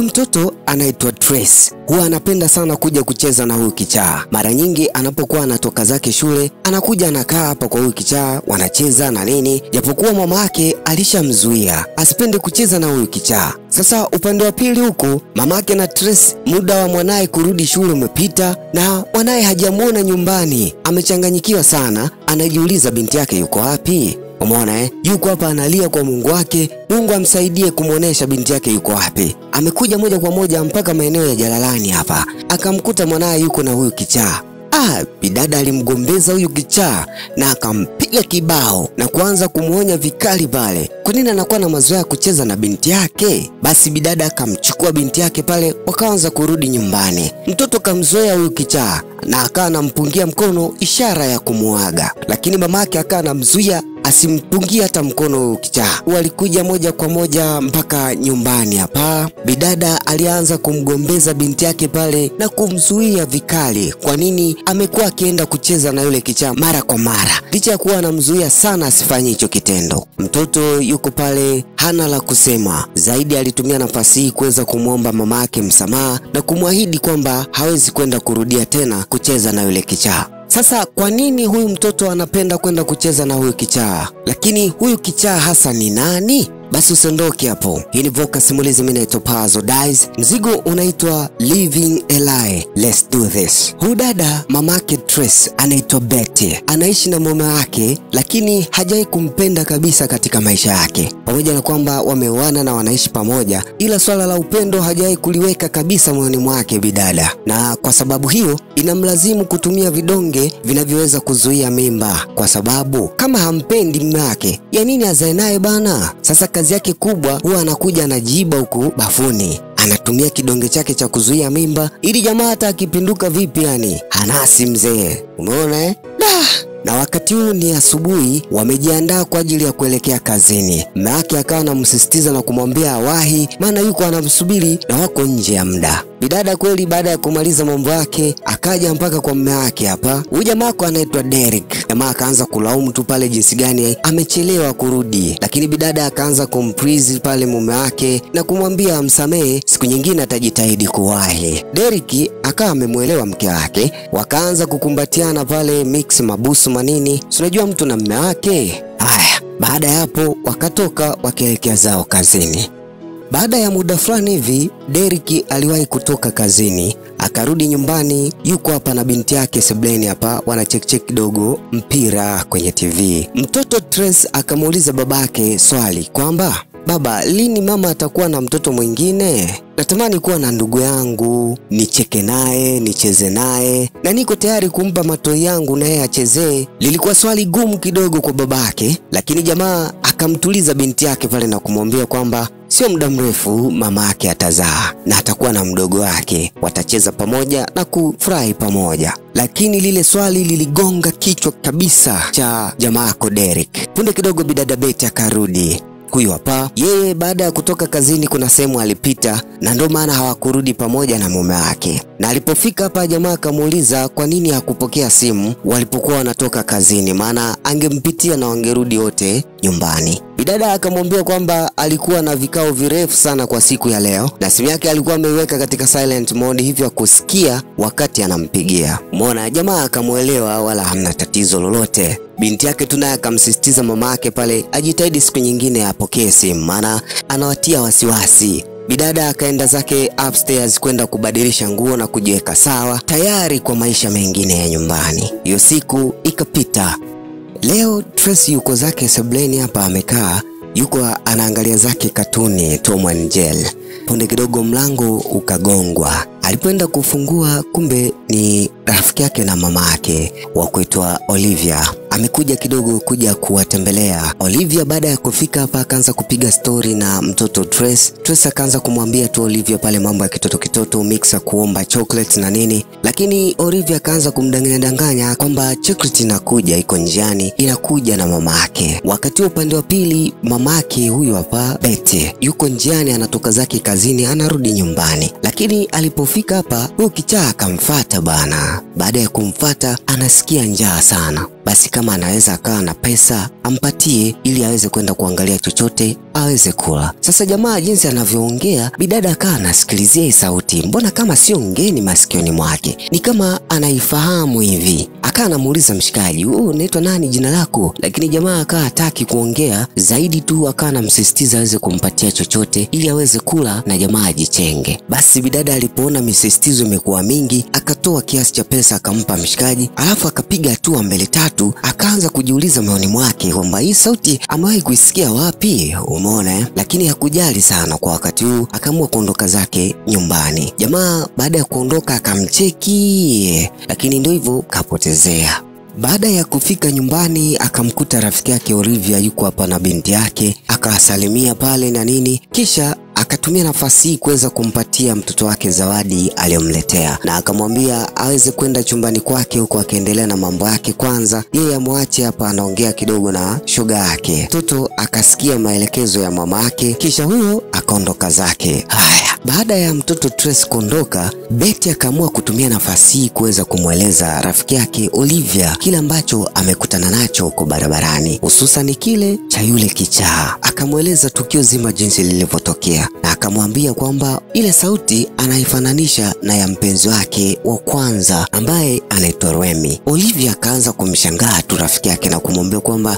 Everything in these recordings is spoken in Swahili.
mtoto anaitwa Trace. Huwa anapenda sana kuja kucheza na huyu kichaa. Mara nyingi anapokuwa anatoka zake shule, anakuja anakaa hapa kwa huyu kichaa, wanacheza na nini. Japokuwa mama yake alishamzuia asipende kucheza na huyu kichaa. Sasa upande wa pili huko, mama yake na Trace, muda wa mwanae kurudi shule umepita na mwanae hajamuona nyumbani. Amechanganyikiwa sana, anajiuliza binti yake yuko wapi? Umeona yuko hapa analia kwa Mungu wake, Mungu amsaidie kumuonesha binti yake yuko wapi. Amekuja moja kwa moja mpaka maeneo ya Jalalani hapa, akamkuta mwanae yuko na huyu kichaa. Bidada alimgombeza huyu kichaa na akampiga kibao na kuanza kumuonya vikali pale. Kwa nini anakuwa na mazoea kucheza na binti yake? Basi bidada akamchukua binti yake pale, wakaanza kurudi nyumbani. Mtoto kamzoea huyu kichaa na akawa anampungia mkono ishara ya kumuaga, lakini mamake akawa anamzuia asimpungie hata mkono huyu kichaa. Walikuja moja kwa moja mpaka nyumbani hapa. Bidada alianza kumgombeza binti yake pale na kumzuia vikali. Kwa nini? Amekuwa akienda kucheza na yule kichaa mara kwa mara, licha ya kuwa anamzuia sana asifanye hicho kitendo. Mtoto yuko pale hana la kusema zaidi. Alitumia nafasi hii kuweza kumuomba mamake msamaha na kumwahidi kwamba hawezi kwenda kurudia tena kucheza na yule kichaa. Sasa kwa nini huyu mtoto anapenda kwenda kucheza na huyu kichaa? Lakini huyu kichaa hasa ni nani? Basi usiondoke hapo. Hii ni Voka Simulizi, mimi naitwa Pazo Dice. Mzigo unaitwa Living a Lie. Let's do this. Huyu dada mamake Trace anaitwa Betty. Anaishi na mume wake lakini hajawahi kumpenda kabisa katika maisha yake. Pamoja na kwamba wameoana na wanaishi pamoja, ila swala la upendo hajawahi kuliweka kabisa moyoni mwake bidada. Na kwa sababu hiyo inamlazimu kutumia vidonge vinavyoweza kuzuia mimba, kwa sababu kama hampendi mume wake, ya nini azae naye bana? Sasa kazi yake kubwa huwa anakuja anajiba huku bafuni, anatumia kidonge chake cha kuzuia mimba ili jamaa hata akipinduka vipi yani hanasi mzee. Umeona na wakati huu ni asubuhi, wamejiandaa kwa ajili ya kuelekea kazini. Mume wake akawa anamsisitiza na kumwambia awahi, maana yuko anamsubiri na wako nje ya muda. Bidada kweli baada ya kumaliza mambo yake akaja mpaka kwa mume wake hapa. Huyu jamaa anaitwa Derek. Jamaa akaanza kulaumu tu pale jinsi gani amechelewa kurudi, lakini bidada akaanza kumprizi pale mume wake na kumwambia amsamehe, siku nyingine atajitahidi kuwahi. Derek akawa amemuelewa mke wake, wakaanza kukumbatiana pale, mix mabusu manini, unajua mtu na mume wake. Baada ya hapo wakatoka wakielekea zao kazini. Baada ya muda fulani hivi, Derek aliwahi kutoka kazini, akarudi nyumbani, yuko hapa na binti yake sebuleni hapa, wanachek kidogo mpira kwenye TV. Mtoto Trace akamuuliza babake swali kwamba, baba, lini mama atakuwa na mtoto mwingine? Natamani kuwa na ndugu yangu, nicheke naye, nicheze naye, na niko tayari kumpa matoi yangu na yeye achezee. Lilikuwa swali gumu kidogo kwa babake, lakini jamaa akamtuliza binti yake pale na kumwambia kwamba sio muda mrefu mama yake atazaa na atakuwa na mdogo wake, watacheza pamoja na kufurahi pamoja. Lakini lile swali liligonga kichwa kabisa cha jamaa yako Derek. Punde kidogo bidada Betty akarudi. Huyu hapa yeye baada ya kutoka kazini kuna sehemu alipita na ndio maana hawakurudi pamoja na mume wake. Na alipofika hapa jamaa akamuuliza kwa nini hakupokea simu walipokuwa wanatoka kazini, maana angempitia na wangerudi wote nyumbani. Bidada akamwambia kwamba alikuwa na vikao virefu sana kwa siku ya leo na simu yake alikuwa ameiweka katika silent mode, hivyo kusikia wakati anampigia. Umeona, jamaa akamuelewa wala hamna tatizo lolote. Binti yake tunaye akamsisitiza mama yake pale ajitahidi siku nyingine apokee simu, maana anawatia wasiwasi. Bidada akaenda zake upstairs kwenda kubadilisha nguo na kujiweka sawa tayari kwa maisha mengine ya nyumbani. Hiyo siku ikapita. Leo Trace yuko zake sebuleni hapa amekaa, yuko anaangalia zake katuni Tom and Jerry. Punde kidogo mlango ukagongwa. Alipoenda kufungua kumbe ni rafiki yake na mama yake wa kuitwa Olivia. Amekuja kidogo kuja kuwatembelea. Olivia baada ya kufika hapa akaanza kupiga story na mtoto Trace. Trace akaanza kumwambia tu Olivia pale mambo ya kitoto mixa kuomba chocolate na nini. Lakini Olivia akaanza kumdanganya kwamba chocolate inakuja, iko njiani, inakuja na mama yake. Wakati upande wa pili mama yake huyu hapa Betty yuko njiani anatoka zake kazini anarudi nyumbani. Lakini alipofika hapa huyu kichaa akamfuata bana. Baada ya kumfuata anasikia njaa sana. basi kama anaweza akawa na pesa ampatie ili aweze kwenda kuangalia chochote aweze kula. Sasa jamaa jinsi anavyoongea, bidada akawa anasikilizia hii sauti, mbona kama sio ngeni masikioni mwake, ni kama anaifahamu hivi. Akawa anamuuliza mshikaji, wewe unaitwa nani, jina lako? Lakini jamaa akawa hataki kuongea zaidi tu, akawa anamsisitiza aweze kumpatia chochote ili aweze kula na jamaa ajichenge. Basi bidada alipoona misisitizo imekuwa mingi, akatoa kiasi cha pesa akampa mshikaji, alafu akapiga hatua mbele tatu, akaanza kujiuliza moyoni mwake kwamba hii sauti amewahi kuisikia wapi, umeona? Lakini hakujali sana kwa wakati huu, akaamua kuondoka zake nyumbani. Jamaa baada ya kuondoka akamcheki, lakini ndio hivyo kapotezea. Baada ya kufika nyumbani akamkuta rafiki yake Olivia yuko hapa na binti yake, akawasalimia pale na nini, kisha akatumia nafasi hii kuweza kumpatia mtoto wake zawadi aliyomletea, na akamwambia aweze kwenda chumbani kwake huko akaendelea na mambo yake, kwanza yeye amwache hapa anaongea kidogo na shoga yake. Mtoto akasikia maelekezo ya mama yake, kisha huyo akaondoka zake. Haya, baada ya mtoto Trace kuondoka, Betty akaamua kutumia nafasi hii kuweza kumweleza rafiki yake Olivia kile ambacho amekutana nacho huko barabarani, hususan kile cha yule kichaa. Akamweleza tukio zima jinsi lilivyotokea, na akamwambia kwamba ile sauti anaifananisha na ya mpenzi wake wa kwanza ambaye anaitwa Remy. Olivia akaanza kumshangaa tu rafiki yake na kumwambia kwamba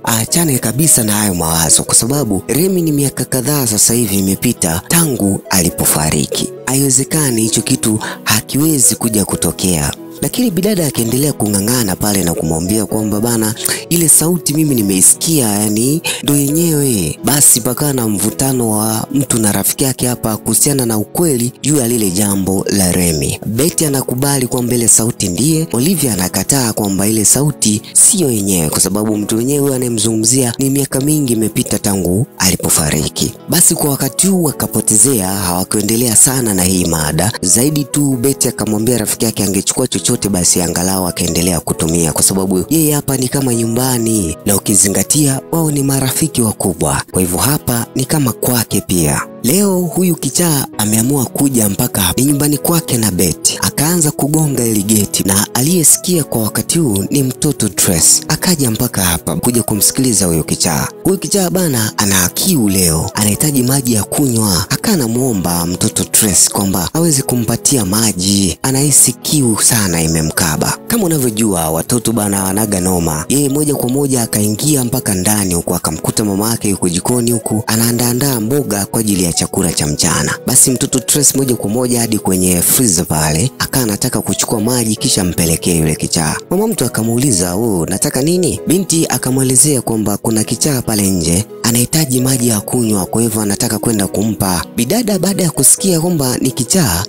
aachane kabisa na hayo mawazo, kwa sababu Remy ni miaka kadhaa sasa hivi imepita tangu alipofariki. Haiwezekani, hicho kitu hakiwezi kuja kutokea. Lakini bidada akaendelea kung'ang'ana pale na kumwambia kwamba bana, ile sauti mimi nimeisikia, yani ndo yenyewe. Basi pakawa na mvutano wa mtu na rafiki yake hapa kuhusiana na ukweli juu ya lile jambo la Remy. Betty anakubali kwamba ile sauti ndiye, Olivia anakataa kwamba ile sauti sio yenyewe, kwa sababu mtu mwenyewe anayemzungumzia ni miaka mingi imepita tangu alipofariki. Basi kwa wakati huu akapotezea, hawakuendelea sana na hii mada zaidi tu. Betty akamwambia rafiki yake angechukua chochote basi angalau akaendelea kutumia, kwa sababu yeye hapa ni kama nyumbani, na ukizingatia wao ni marafiki wakubwa, kwa hivyo hapa ni kama kwake pia. Leo huyu kichaa ameamua kuja mpaka nyumbani kwake na Betty. Akaanza kugonga ile geti, na aliyesikia kwa wakati huu ni mtoto Trace. Akaja mpaka hapa kuja kumsikiliza huyo kichaa. Huyu kichaa bana ana kiu leo, anahitaji maji ya kunywa. Akana muomba mtoto Trace kwamba aweze kumpatia maji, anahisi kiu sana imemkaba. Kama unavyojua watoto bana wanaga noma. Yeye moja kwa moja akaingia mpaka ndani huko, akamkuta mama yake yuko jikoni huko anaandaa mboga kwa ajili ya chakula cha mchana. Basi mtoto Trace moja kwa moja hadi kwenye freezer pale, akawa anataka kuchukua maji kisha mpelekee yule kichaa. Mama mtu akamuuliza, nataka nini?" Binti akamwelezea kwamba kuna kichaa pale nje anahitaji maji ya kunywa, kwa hivyo anataka kwenda kumpa. Bidada baada ya kusikia kwamba ni kichaa,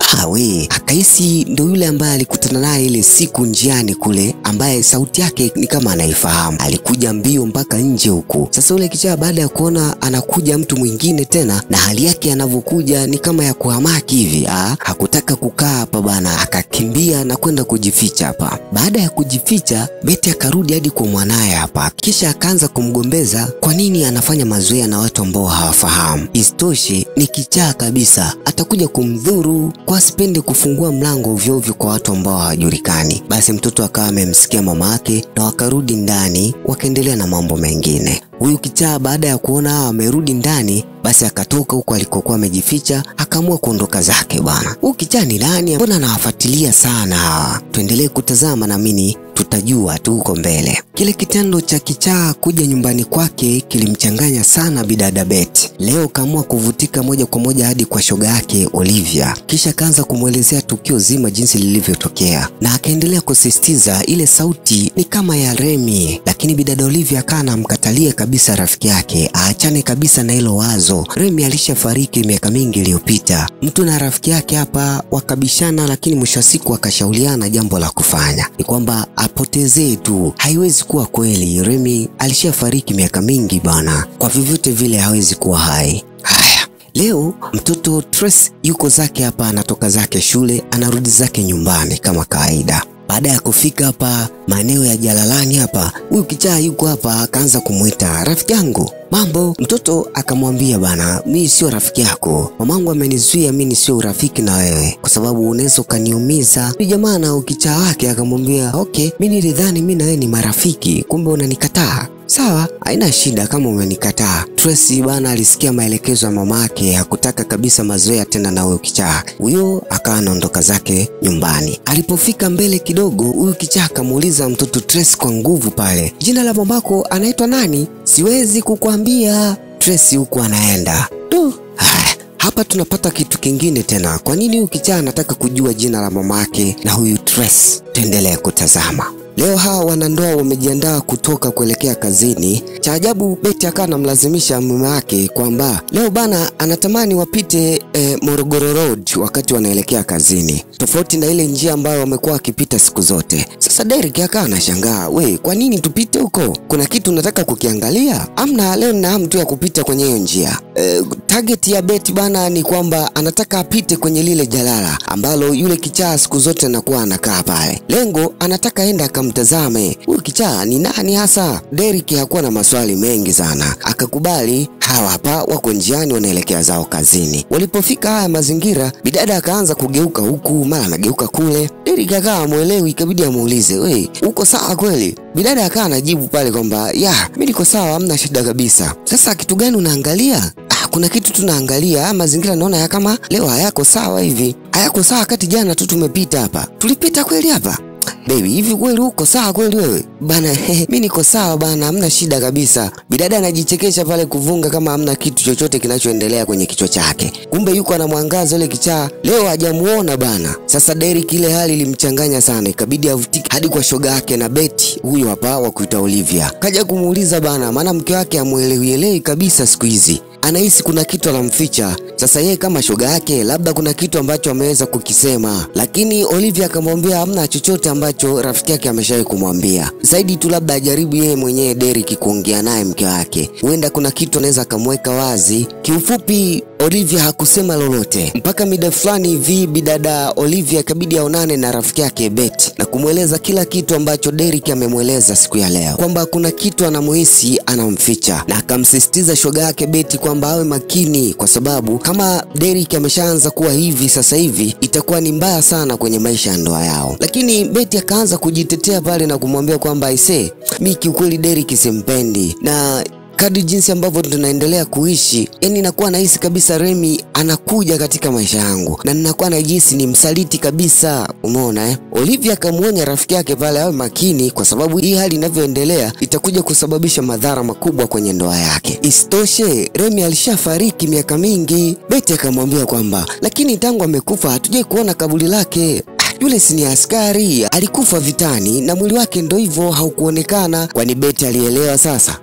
akahisi ndio yule ambaye alikutana naye ile siku njiani kule, ambaye sauti yake ni kama anaifahamu. Alikuja mbio mpaka nje huko. Sasa yule kichaa baada ya kuona anakuja mtu mwingine tena, na hali yake anavyokuja ni kama ya kuhamaki hivi, hakutaka kukaa hapa bana, akakimbia na kwenda kujificha hapa. Baada ya kujificha, Betty akarudi hadi kwa mwanae hapa, kisha akaanza kumgombeza kwa nini anafanya mazoea na watu ambao hawafahamu. Isitoshe ni kichaa kabisa, atakuja kumdhuru kwa asipende kufungua mlango ovyo ovyo kwa watu ambao hawajulikani. Basi mtoto akawa amemsikia mama yake na wakarudi ndani wakaendelea na mambo mengine. Huyu kichaa baada ya kuona amerudi ndani, basi akatoka huko alikokuwa amejificha, akaamua kuondoka zake bwana. Huyu kichaa ni nani? Mbona anawafuatilia sana? Tuendelee kutazama na mimi tutajua tu huko mbele. Kile kitendo cha kichaa kuja nyumbani kwake kilimchanganya sana bidada Betty. Leo kaamua kuvutika moja kwa moja hadi kwa shoga yake Olivia, kisha kaanza kumwelezea tukio zima jinsi lilivyotokea, na akaendelea kusisitiza ile sauti ni kama ya Remy. Lakini bidada Olivia kana mkatalia kabisa rafiki yake aachane kabisa na hilo wazo. Remy alishafariki miaka mingi iliyopita. Mtu na rafiki yake hapa wakabishana, lakini mwisho wa siku wakashauriana jambo la kufanya ni kwamba apotezee tu. Haiwezi kuwa kweli, Remy alishafariki miaka mingi bana, kwa vyovyote vile hawezi kuwa hai. Haya, leo mtoto Trace yuko zake hapa, anatoka zake shule, anarudi zake nyumbani kama kawaida. Baada ya kufika hapa maeneo ya Jalalani hapa, huyu kichaa yuko hapa, akaanza kumuita, rafiki yangu mambo. Mtoto akamwambia bana, mimi sio rafiki yako, mamangu amenizuia mimi sio urafiki na wewe kwa sababu unaweza ukaniumiza. Jamaa na ukichaa wake akamwambia okay, mimi nilidhani mimi na wewe ni marafiki, kumbe unanikataa. Sawa, haina shida kama umenikataa. Tracy bana alisikia maelekezo ya mamake, hakutaka kabisa mazoea tena na huyo kichaa. Huyo akawa anaondoka zake nyumbani. Alipofika mbele kidogo, huyo kichaa akamuuliza mtoto Tracy kwa nguvu pale, jina la mamako anaitwa nani? Siwezi kukuambia. Tracy huko anaenda. Hapa tunapata kitu kingine tena. Kwa nini huyu kichaa anataka kujua jina la mamake na huyu Tracy? Tuendelee kutazama. Leo hawa wanandoa wamejiandaa kutoka kuelekea kazini. Cha ajabu Betty akawa anamlazimisha mume wake kwamba leo bana anatamani wapite Morogoro Road wakati wanaelekea kazini, tofauti na ile njia ambayo wamekuwa wakipita siku zote. Sasa Derek akawa anashangaa, we, kwa nini tupite huko? Kuna kitu unataka kukiangalia? Amna, leo nina hamu tu ya kupita kwenye hiyo njia. Target ya Betty bana ni kwamba anataka apite kwenye lile jalala ambalo yule kichaa siku zote anakuwa anakaa pale. Lengo anataka aenda akamtazame huyu kichaa ni nani hasa. Derek hakuwa na maswali mengi sana, akakubali. Hawa hapa wako njiani wanaelekea zao kazini. Walipofika haya mazingira, bidada akaanza kugeuka huku mara anageuka kule. Derek akawa amuelewi, ikabidi amuulize, we, uko sawa kweli? Bidada akawa anajibu pale kwamba ya, mimi niko sawa, hamna shida kabisa. Sasa kitu gani unaangalia? Kuna kitu tunaangalia. Mazingira naona ya kama leo hayako sawa hivi. Hayako sawa kati jana tu tumepita hapa. Tulipita kweli hapa? Baby, hivi kweli uko sawa kweli wewe? Bana, mimi niko sawa bana, hamna shida kabisa. Bidada anajichekesha pale kuvunga kama hamna kitu chochote kinachoendelea kwenye kichwa chake. Kumbe yuko anamwangaza yule kichaa. Leo hajamuona bana. Sasa Derek ile hali ilimchanganya sana, ikabidi avutike hadi kwa shoga yake na Betty, huyo hapa wa kuita Olivia. Kaja kumuuliza bana, maana mke wake amuelewi kabisa siku hizi. Anahisi kuna kitu anamficha. Sasa yeye kama shoga yake labda kuna kitu ambacho ameweza kukisema, lakini Olivia akamwambia hamna chochote ambacho rafiki yake ameshawahi kumwambia. Zaidi tu labda ajaribu yeye mwenyewe Derek kuongea naye mke wake. Huenda kuna kitu anaweza akamweka wazi. Kiufupi Olivia hakusema lolote mpaka mida fulani hivi bidada Olivia ikabidi aonane na rafiki yake Betty na kumweleza kila kitu ambacho Derek amemweleza siku ya leo, kwamba kuna kitu anamuhisi anamficha, na akamsisitiza shoga yake Betty kwamba awe makini kwa sababu kama Derek ameshaanza kuwa hivi sasa hivi itakuwa ni mbaya sana kwenye maisha ya ndoa yao. Lakini Betty akaanza kujitetea pale na kumwambia kwamba aisee, mimi kiukweli Derek simpendi, na kadri jinsi ambavyo tunaendelea kuishi, yani nakuwa nahisi kabisa Remy anakuja katika maisha yangu na ninakuwa najisi ni msaliti kabisa. Umeona Olivia akamuonya rafiki yake pale awe makini kwa sababu hii hali inavyoendelea itakuja kusababisha madhara makubwa kwenye ndoa yake. Isitoshe Remy alishafariki miaka mingi. Betty akamwambia kwamba lakini tangu amekufa hatujai kuona kaburi lake. Yule si ni askari, alikufa vitani na mwili wake ndio hivyo haukuonekana. Kwani Betty alielewa sasa?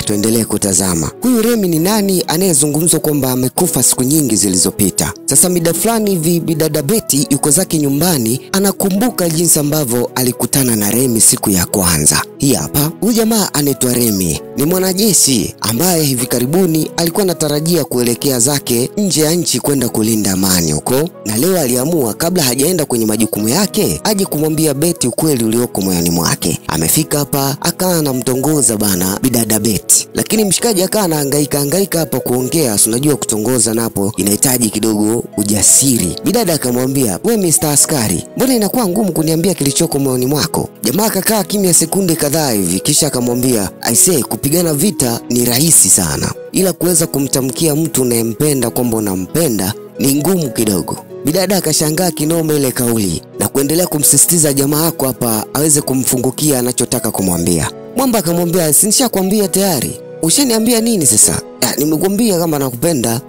Tuendelee kutazama. Huyu Remy ni nani anayezungumzwa kwamba amekufa siku nyingi zilizopita? Sasa mida fulani hivi bidada Betty yuko zake nyumbani, anakumbuka jinsi ambavyo alikutana na Remy siku ya kwanza. Hii hapa, huyu jamaa anaitwa Remy, ni mwanajeshi ambaye hivi karibuni alikuwa anatarajia kuelekea zake nje ya nchi kwenda kulinda amani huko, na leo aliamua kabla hajaenda kwenye majukumu yake aje kumwambia Betty ukweli ulioko moyoni mwake. Amefika hapa akawa anamtongoza bana bidada Betty, lakini mshikaji akawa anahangaika hapa kuongea. Unajua kutongoza napo inahitaji kidogo ujasiri. Bidada akamwambia, we Mr. Askari, mbona inakuwa ngumu kuniambia kilichoko moyoni mwako? Jamaa akakaa kimya sekunde kadhaa hivi kisha akamwambia, aisee, kupigana vita ni rahisi sana, ila kuweza kumtamkia mtu unayempenda kwamba unampenda ni ngumu kidogo. Bidada akashangaa kinoma ile kauli na kuendelea kumsisitiza jamaa wako hapa aweze kumfungukia anachotaka kumwambia. Mwamba akamwambia, sinishakwambia tayari. Ushaniambia nini sasa? Nimekwambia kama nakupenda.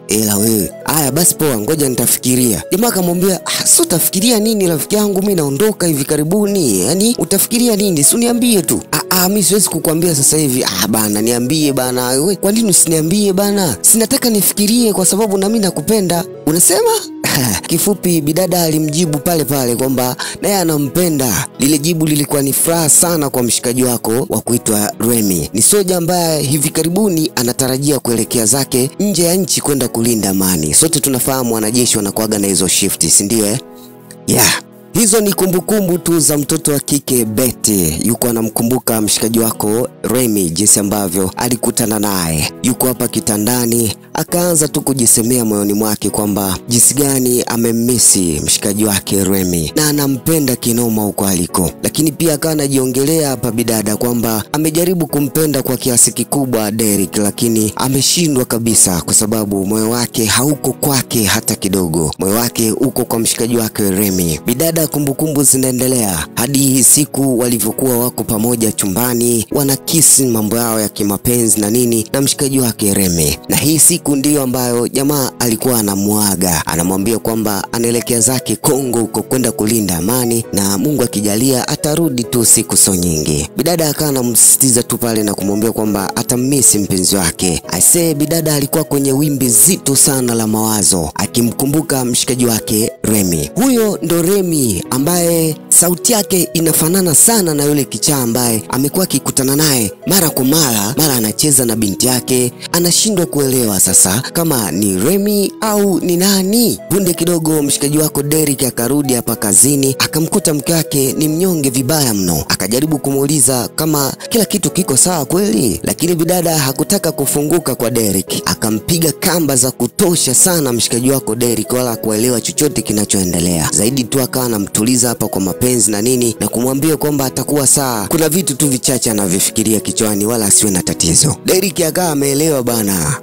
Ela wewe. Haya basi poa, ngoja nitafikiria. Jamaa akamwambia, sio utafikiria nini rafiki yangu, mimi naondoka hivi karibuni. Yaani utafikiria nini? Si uniambie tu. Mimi siwezi kukuambia sasa hivi. Bana niambie bana. Wewe kwa nini usiniambie bana? Sinataka nifikirie kwa sababu na mimi nakupenda. Unasema? Kifupi bidada alimjibu pale pale kwamba naye anampenda. Lile jibu lilikuwa ni furaha sana kwa mshikaji wako wa kuitwa Remy. Ni soja ambaye hivi karibuni anatarajia kuelekea zake nje ya nchi kwenda kulinda amani. Sote tunafahamu wanajeshi wanakuaga na hizo shift, si ndio? Hizo ni kumbukumbu tu za mtoto wa kike Betty. Yuko anamkumbuka mshikaji wako Remy, jinsi ambavyo alikutana naye. Yuko hapa kitandani, akaanza tu kujisemea moyoni mwake kwamba jinsi gani amemmisi mshikaji wake Remy na anampenda kinoma huko aliko. Lakini pia akawa anajiongelea hapa bidada kwamba amejaribu kumpenda kwa kiasi kikubwa Derek, lakini ameshindwa kabisa kwa sababu moyo wake hauko kwake hata kidogo. Moyo wake uko kwa mshikaji wake Remy. Bidada kumbukumbu zinaendelea hadi hii siku walivyokuwa wako pamoja chumbani, wanakisi mambo yao ya kimapenzi na nini na mshikaji wake Remy. Na hii siku ndiyo ambayo jamaa alikuwa anamuaga, anamwambia kwamba anaelekea zake Kongo huko kwenda kulinda amani na Mungu akijalia atarudi tu siku so nyingi. Bidada akawa anamsisitiza tu pale na kumwambia kwamba atammisi mpenzi wake. Aisee, bidada alikuwa kwenye wimbi zito sana la mawazo akimkumbuka mshikaji wake Remy. Huyo ndo Remy ambaye sauti yake inafanana sana na yule kichaa ambaye amekuwa akikutana naye mara kwa mara anacheza na binti yake. Anashindwa kuelewa sasa kama ni Remy au ni nani. Punde kidogo mshikaji wako Derek akarudi hapa kazini, akamkuta mke wake ni mnyonge vibaya mno. Akajaribu kumuuliza kama kila kitu kiko sawa kweli, lakini bidada hakutaka kufunguka kwa Derek. Akampiga kamba za kutosha sana mshikaji wako Derek, wala kuelewa chochote kinachoendelea. Zaidi tu akawa anamtuliza hapa kwa mapenzi na nini na kumwambia kwamba atakuwa sawa. Kuna vitu tu vichache anavifikiria kichwani, wala asiwe na tatizo. Derek akawa ameelewa bana.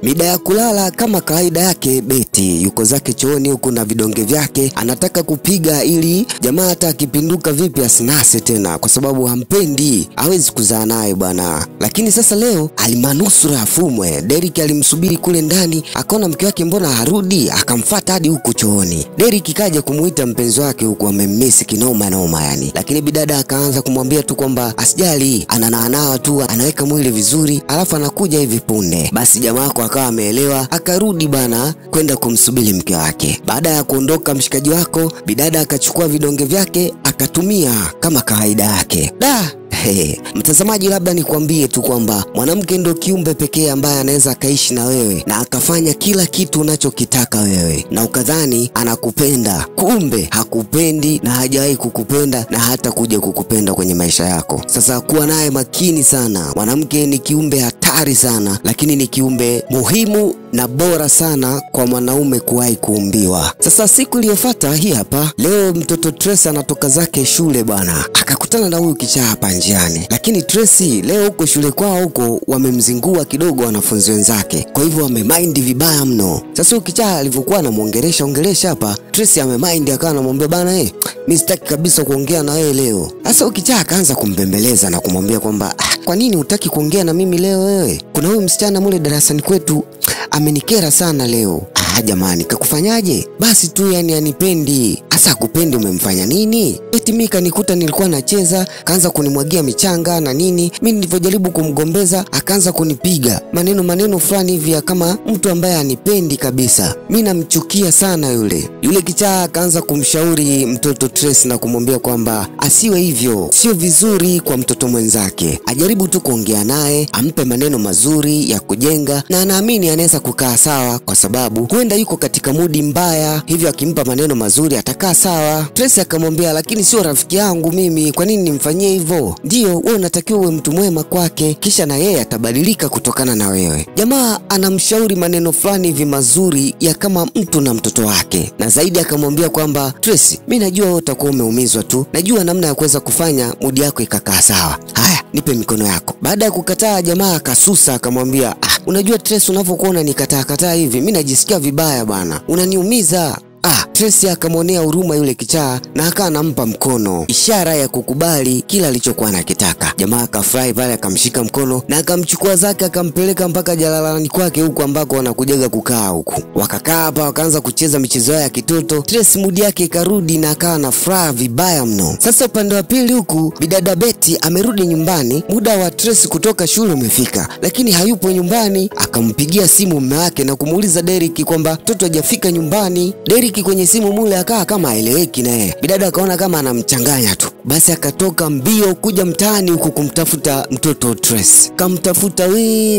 Mida ya kulala kama kawaida yake, Betty yuko zake chooni huku na vidonge vyake, anataka kupiga ili jamaa hata akipinduka vipi asinase tena, kwa sababu hampendi, hawezi kuzaa naye bwana. Lakini sasa leo alimanusura afumwe. Derek alimsubiri kule ndani, akaona mke wake mbona harudi, akamfuata hadi huku chooni. Derek kaja kumuita mpenzi wake huku amemmisi kinoma noma yani. Lakini bidada akaanza kumwambia tu kwamba asijali, ananaanawa tu, anaweka mwili vizuri, alafu anakuja hivi punde. Basi jamaa akawa ameelewa, akarudi bana kwenda kumsubiri mke wake. Baada ya kuondoka mshikaji wako, bidada akachukua vidonge vyake akatumia kama kawaida yake. Mtazamaji, labda nikwambie tu kwamba mwanamke ndo kiumbe pekee ambaye anaweza akaishi na wewe na akafanya kila kitu unachokitaka wewe na ukadhani anakupenda, kumbe hakupendi na hajawahi kukupenda na hata kuja kukupenda kwenye maisha yako. Sasa kuwa naye makini sana. Mwanamke ni kiumbe hatari sana, lakini ni kiumbe muhimu na bora sana kwa mwanaume kuwahi kuumbiwa. Sasa siku iliyofuata hii hapa, leo mtoto Tracy anatoka zake shule bwana, akakutana na huyu kichaa hapa njiani. Lakini Tracy leo huko shule kwao huko wamemzingua kidogo wanafunzi wenzake, kwa hivyo amemind vibaya mno. Sasa huyu kichaa alivyokuwa anamuongelesha hapa, Tracy amemind, akawa anamwambia bana, mimi sitaki kabisa kuongea na wewe leo. Sasa huyu kichaa akaanza kumbembeleza na kumwambia kwamba kwa nini hutaki kuongea na mimi leo wewe? Kuna huyu msichana mule darasani kwetu amenikera sana leo. Jamani, kakufanyaje? Basi tu yani anipendi. Asa kupendi umemfanya nini? Eti mimi kanikuta nilikuwa nacheza, kaanza kunimwagia michanga na nini. Mimi nilivyojaribu kumgombeza akaanza kunipiga. Maneno fulani hivi kama mtu ambaye anipendi kabisa. Mimi namchukia sana yule. Yule kichaa akaanza kumshauri mtoto Tracy na kumwambia kwamba asiwe hivyo. Sio vizuri kwa mtoto mwenzake. Ajaribu tu kuongea naye, ampe maneno mazuri ya kujenga na anaamini anaweza kukaa sawa, kwa sababu huenda yuko katika mudi mbaya, hivyo akimpa maneno mazuri atakaa sawa. Tracy akamwambia, lakini sio rafiki yangu mimi, kwa nini nimfanyie hivyo? Ndio, wewe unatakiwa uwe mtu mwema kwake, kisha na yeye atabadilika kutokana na wewe. Jamaa anamshauri maneno fulani hivi mazuri ya kama mtu na mtoto wake. Na zaidi akamwambia kwamba Tracy, mimi najua wewe utakuwa umeumizwa tu, najua namna ya kuweza kufanya mudi yako ikakaa sawa. Haya, nipe mikono yako. Baada ya kukataa, jamaa akasusa akamwambia, unajua Tracy, unavyokuwa unanikataa hivi mimi najisikia vibaya bwana, unaniumiza. Tracy akamwonea huruma yule kichaa na akawa anampa mkono, ishara ya kukubali kila alichokuwa anakitaka. Jamaa akafurahi pale, akamshika mkono na akamchukua zake akampeleka mpaka jalalani kwake huko ambako wanakujaga kukaa huku. Wakakaa hapa wakaanza kucheza michezo ya kitoto. Tracy mudi yake ikarudi na akawa na furaha vibaya mno. Sasa upande wa pili huku, bidada Betty amerudi nyumbani. Muda wa Tracy kutoka shule umefika, lakini hayupo nyumbani. Akampigia simu mume wake na kumuuliza Derek kwamba mtoto hajafika nyumbani. Derek kwenye simu mule akawa kama haeleweki naye. Bidada akaona kama anamchanganya tu. basi akatoka mbio kuja mtaani huku kumtafuta mtoto Trace. Kamtafuta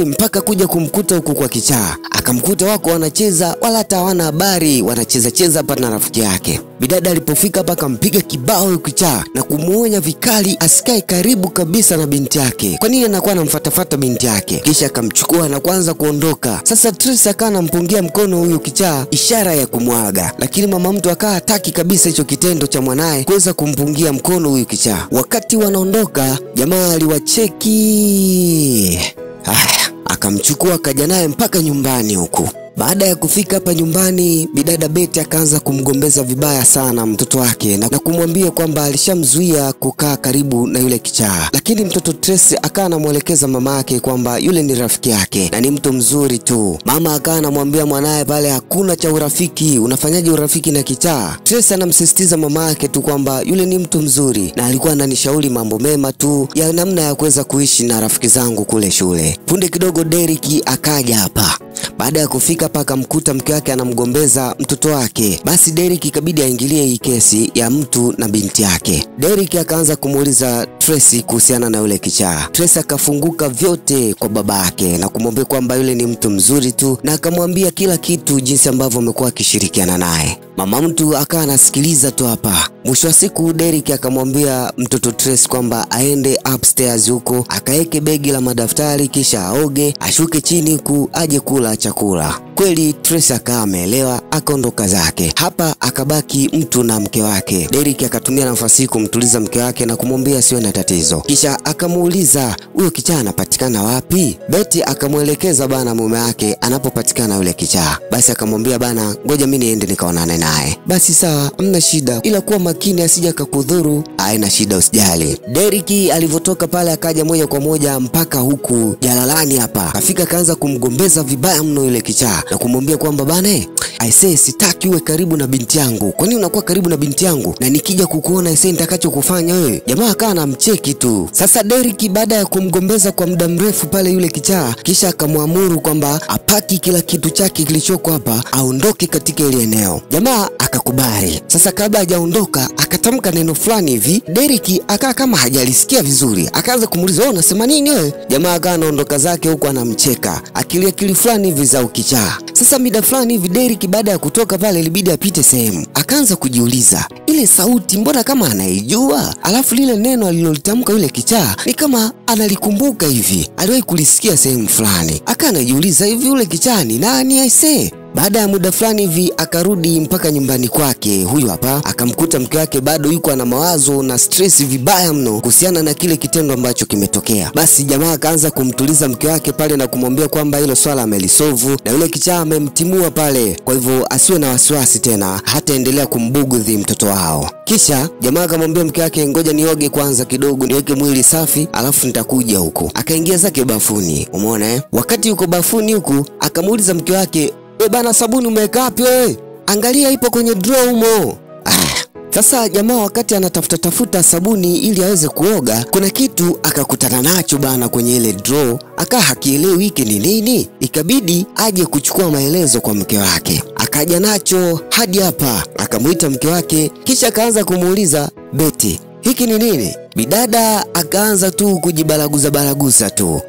mpaka kuja kumkuta huku kwa kichaa. Akamkuta wako wanacheza, wala hata hawana habari, wanacheza hapa na rafiki yake. Bidada alipofika hapa akampiga kibao huyo kichaa na kumuonya vikali asikae karibu kabisa na binti yake. Kwa nini anakuwa anamfuatafuata binti yake? Kisha akamchukua na kuanza kuondoka. Sasa Trace akawa anampungia mkono huyo kichaa, ishara ya kumwaga. Lakini mama mtu akawa hataki kabisa hicho kitendo cha mwanae kuweza kumpungia mkono huyo kichaa. Wakati wanaondoka, jamaa aliwacheki. Akamchukua akaja naye mpaka nyumbani huku. Baada ya kufika hapa nyumbani, bidada Betty akaanza kumgombeza vibaya sana mtoto wake na kumwambia kwamba alishamzuia kukaa karibu na yule kichaa. Lakini mtoto Trace akawa anamuelekeza mama yake kwamba yule ni rafiki yake na ni mtu mzuri tu. Mama akawa anamwambia mwanae pale hakuna cha urafiki, unafanyaje urafiki na kichaa? Trace anamsisitiza mama yake tu kwamba yule ni mtu mzuri na alikuwa ananishauri mambo mema tu ya namna ya kuweza kuishi na rafiki zangu kule shule. Punde kidogo Derek akaja hapa. Baada ya kufika hapa akamkuta mke wake anamgombeza mtoto wake. Basi Derek ikabidi aingilie hii kesi ya mtu na binti yake. Derek akaanza kumuuliza Trace kuhusiana na yule kichaa. Trace akafunguka vyote kwa baba yake na kumwambia kwamba yule ni mtu mzuri tu na akamwambia kila kitu jinsi ambavyo amekuwa akishirikiana naye. Mama mtu akawa anasikiliza tu hapa. Mwisho wa siku Derek akamwambia mtoto Trace kwamba aende upstairs huko, akaeke begi la madaftari kisha aoge, ashuke chini huku aje kula chakula. Kweli Trace akawa ameelewa, akaondoka zake. Hapa akabaki mtu na mke wake. Derek akatumia nafasi kumtuliza mke wake na kumwambia siwe na tatizo. Kisha akamuuliza huyo kichaa anapatikana wapi? Betty akamuelekeza bana mume wake anapopatikana yule kichaa. Basi akamwambia bana, ngoja mimi niende nikaonane naye. Basi sawa, hamna shida, ila kuwa makini asije akakudhuru. Haina shida, usijali. Derek alivyotoka pale akaja moja kwa moja mpaka huku jalalani hapa. Afika kaanza kumgombeza vibaya mno yule kichaa na kumwambia kwamba bana, sitaki uwe karibu na binti yangu. Kwa nini unakuwa karibu na binti yangu? Na nikija kukuona nitakachokufanya wewe. Jamaa akawa anamcheki tu. Sasa Derek baada ya kumgombeza kwa muda mrefu pale yule kichaa, kisha akamwamuru kwamba apaki kila kitu chake kilichoko hapa, aondoke katika ile eneo. Jamaa akakubali. Sasa kabla hajaondoka akatamka neno fulani hivi. Derek akawa kama hajalisikia vizuri. Akaanza kumuuliza, "Wewe unasema nini wewe?" Jamaa akawa anaondoka zake huko anamcheka. Akili fulani hivi za ukichaa. Sasa mida fulani hivi Derek baada ya kutoka pale ilibidi apite sehemu. Akaanza kujiuliza, ile sauti mbona kama anaijua? Alafu lile neno alilolitamka yule kichaa ni kama analikumbuka hivi. Aliwahi kulisikia sehemu fulani. Akaanajiuliza hivi yule kichaa ni nani Baada ya muda fulani hivi akarudi mpaka nyumbani kwake. Huyu hapa akamkuta mke wake bado yuko na mawazo na stress vibaya mno kuhusiana na kile kitendo ambacho kimetokea. Basi jamaa akaanza kumtuliza mke wake pale na kumwambia kwamba hilo swala amelisolve na yule kichaa amemtimua pale. Kwa hivyo asiwe na wasiwasi tena, hata endelea kumbugudhi mtoto wao. Kisha jamaa akamwambia mke wake, ngoja nioge kwanza kidogo niweke mwili safi alafu nitakuja huko. Akaingia zake bafuni. Umeona Wakati yuko bafuni huku akamuuliza mke wake, bana sabuni umeweka wapi wewe? Angalia ipo kwenye drawer humo. Sasa jamaa wakati anatafuta sabuni ili aweze kuoga, kuna kitu akakutana nacho bana kwenye ile drawer, akawa hakielewi hiki ni nini. Ikabidi aje kuchukua maelezo kwa mke wake. Akaja nacho hadi hapa, akamuita mke wake kisha akaanza kumuuliza, Betty, hiki ni nini? Bidada akaanza tu kujibalaguza tu.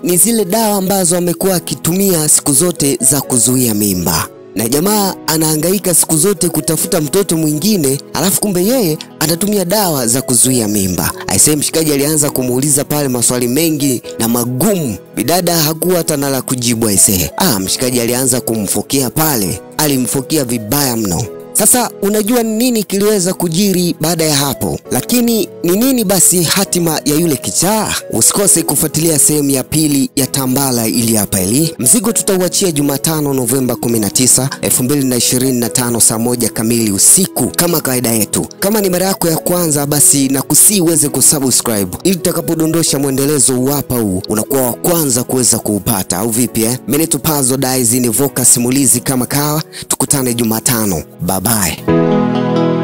Ni zile dawa ambazo amekuwa akitumia siku zote za kuzuia mimba. Na jamaa anahangaika siku zote kutafuta mtoto mwingine, alafu kumbe yeye anatumia dawa za kuzuia mimba. Mshikaji alianza kumuuliza pale maswali mengi na magumu. Bidada hakuwa hata na la kujibu. Mshikaji alianza kumfokea pale. Alimfokea vibaya mno. Sasa unajua nini kiliweza kujiri baada ya hapo? Lakini ni nini basi hatima ya yule kichaa? Usikose kufuatilia sehemu ya pili ya Tambala ili hapa ili. Mzigo tutauachia Jumatano Novemba 19, 2025 saa 1 kamili usiku kama kawaida yetu. Kama ni mara yako ya kwanza basi nakusii uweze kusubscribe ili tutakapodondosha mwendelezo hapa huu unakuwa wa kwanza kuweza kuupata, au vipi Mimi tu Puzzle Dice ni Voka simulizi kama kawa. Tukutane Jumatano. Bye bye.